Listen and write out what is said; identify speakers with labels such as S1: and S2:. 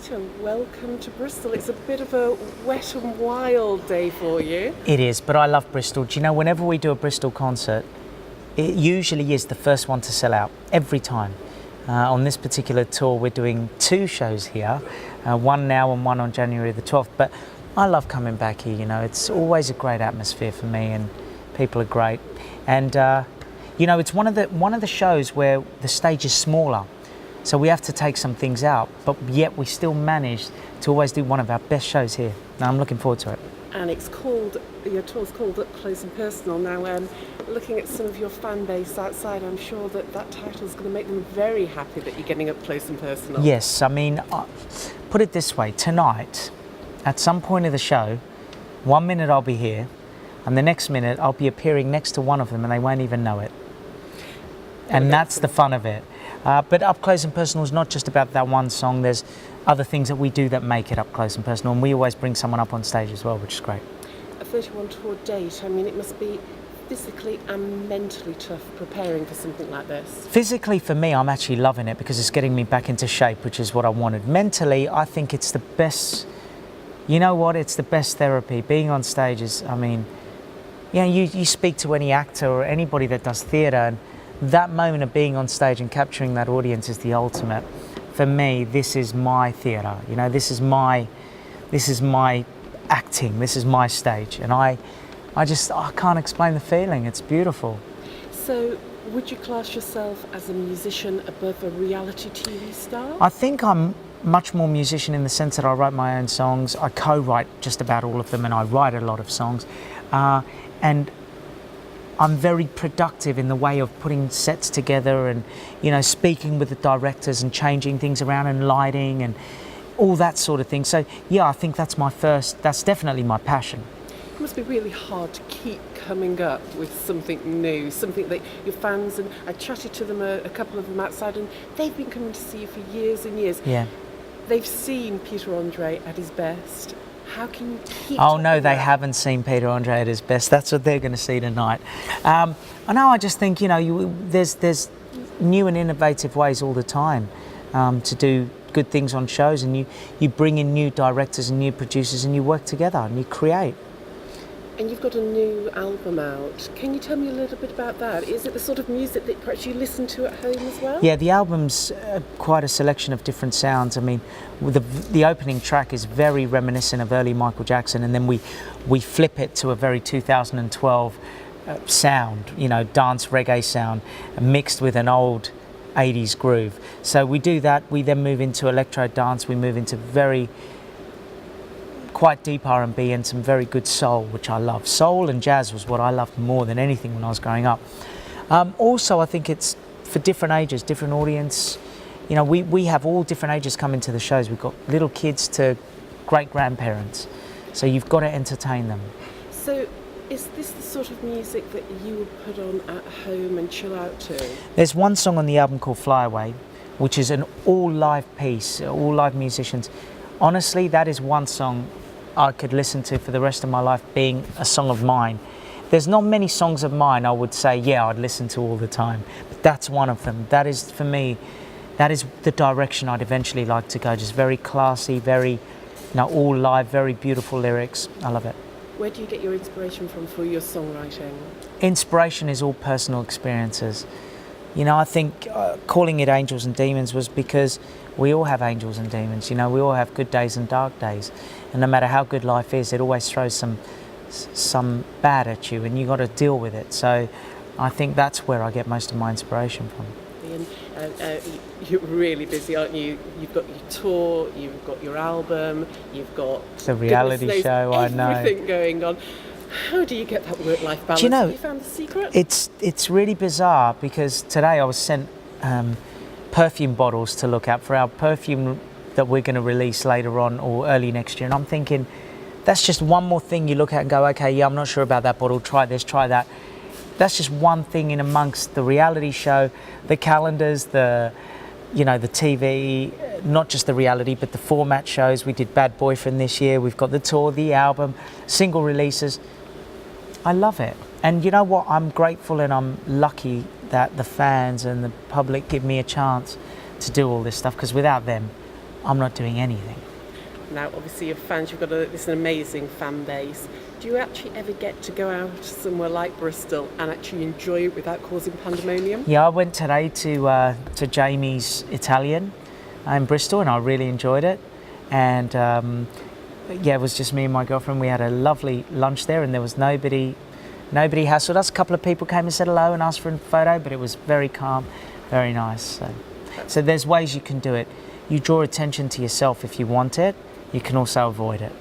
S1: Peter, welcome to Bristol. It's a bit of a wet and wild day for you.
S2: It is, but I love Bristol. Do you know, whenever we do a Bristol concert, it usually is the first one to sell out, every time. On this particular tour, we're doing 2 shows here, one now and one on January the 12th. But I love coming back here, you know, it's always a great atmosphere for me and people are great. And, you know, it's one of the shows where the stage is smaller. So we have to take some things out, but yet we still manage to always do one of our best shows here. Now I'm looking forward to it.
S1: And it's called, your tour's called Up Close and Personal. Now, looking at some of your fan base outside, I'm sure that title's going to make them very happy that you're getting up close and personal.
S2: Yes, I mean, put it this way, tonight, at some point of the show, 1 minute I'll be here, and the next minute I'll be appearing next to one of them and they won't even know it. And that's the fun of it. But Up Close and Personal is not just about that one song. There's other things that we do that make it up close and personal, and we always bring someone up on stage as well, which is great.
S1: A 31 tour date, I mean, it must be physically and mentally tough preparing for something like this.
S2: Physically, for me, I'm actually loving it because it's getting me back into shape, which is what I wanted. Mentally, I think it's the best, you know what, it's the best therapy. Being on stage is, I mean, you know, you speak to any actor or anybody that does theatre, and that moment of being on stage and capturing that audience is the ultimate. For me, this is my theatre, you know, this is my acting, this is my stage, and I can't explain the feeling, it's beautiful.
S1: So, would you class yourself as a musician above a reality TV star?
S2: I think I'm much more musician in the sense that I write my own songs, I co-write just about all of them, and I write a lot of songs, and I'm very productive in the way of putting sets together and, you know, speaking with the directors and changing things around and lighting and all that sort of thing. So, yeah, I think that's definitely my passion.
S1: It must be really hard to keep coming up with something new, something that your fans, and I chatted to them, a couple of them outside, and they've been coming to see you for years and years.
S2: Yeah.
S1: They've seen Peter Andre at his best. How can you keep...
S2: Oh no, they haven't seen Peter Andre at his best. That's what they're going to see tonight. I know, I just think, you know, there's new and innovative ways all the time to do good things on shows, and you bring in new directors and new producers and you work together and you create.
S1: And you've got a new album out. Can you tell me a little bit about that? Is it the sort of music that perhaps you listen to at home as well?
S2: Yeah, the album's quite a selection of different sounds. I mean, the opening track is very reminiscent of early Michael Jackson, and then we flip it to a very 2012 sound, you know, dance reggae sound, mixed with an old 80s groove. So we do that, we then move into electro dance, we move into quite deep R&B and some very good soul, which I love. Soul and jazz was what I loved more than anything when I was growing up. Also, I think it's for different ages, different audience. You know, we have all different ages come into the shows. We've got little kids to great-grandparents. So you've got to entertain them.
S1: So is this the sort of music that you would put on at home and chill out to?
S2: There's one song on the album called Fly Away, which is an all-live piece, all live musicians. Honestly, that is one song I could listen to for the rest of my life, being a song of mine. There's not many songs of mine I would say, yeah, I'd listen to all the time, but that's one of them. That is, for me, that is the direction I'd eventually like to go. Just very classy, very, you know, all live, very beautiful lyrics. I love it.
S1: Where do you get your inspiration from for your songwriting?
S2: Inspiration is all personal experiences. You know, I think calling it Angels and Demons was because we all have angels and demons. You know, we all have good days and dark days. And no matter how good life is, it always throws some bad at you, and you got to deal with it. So I think that's where I get most of my inspiration from.
S1: Ian, you're really busy, aren't you? You've got your tour, you've got your album, you've got
S2: the reality show, I know.
S1: Everything going on. How do you get that work-life balance?
S2: Do you know,
S1: have you found the secret?
S2: It's really bizarre, because today I was sent perfume bottles to look at for our perfume that we're going to release later on or early next year, and I'm thinking that's just one more thing you look at and go, okay, yeah, I'm not sure about that bottle, try this, try that. That's just one thing in amongst the reality show, the calendars, the TV, not just the reality, but the format shows. We did Bad Boyfriend this year, we've got the tour, the album, single releases. I love it. And you know what, I'm grateful and I'm lucky that the fans and the public give me a chance to do all this stuff, because without them, I'm not doing anything.
S1: Now, obviously, your fans, you've got this amazing fan base. Do you actually ever get to go out somewhere like Bristol and actually enjoy it without causing pandemonium?
S2: Yeah, I went today to Jamie's Italian in Bristol, and I really enjoyed it. And yeah, it was just me and my girlfriend. We had a lovely lunch there, and there was nobody hassled us. A couple of people came and said hello and asked for a photo, but it was very calm, very nice. So there's ways you can do it. You draw attention to yourself if you want it. You can also avoid it.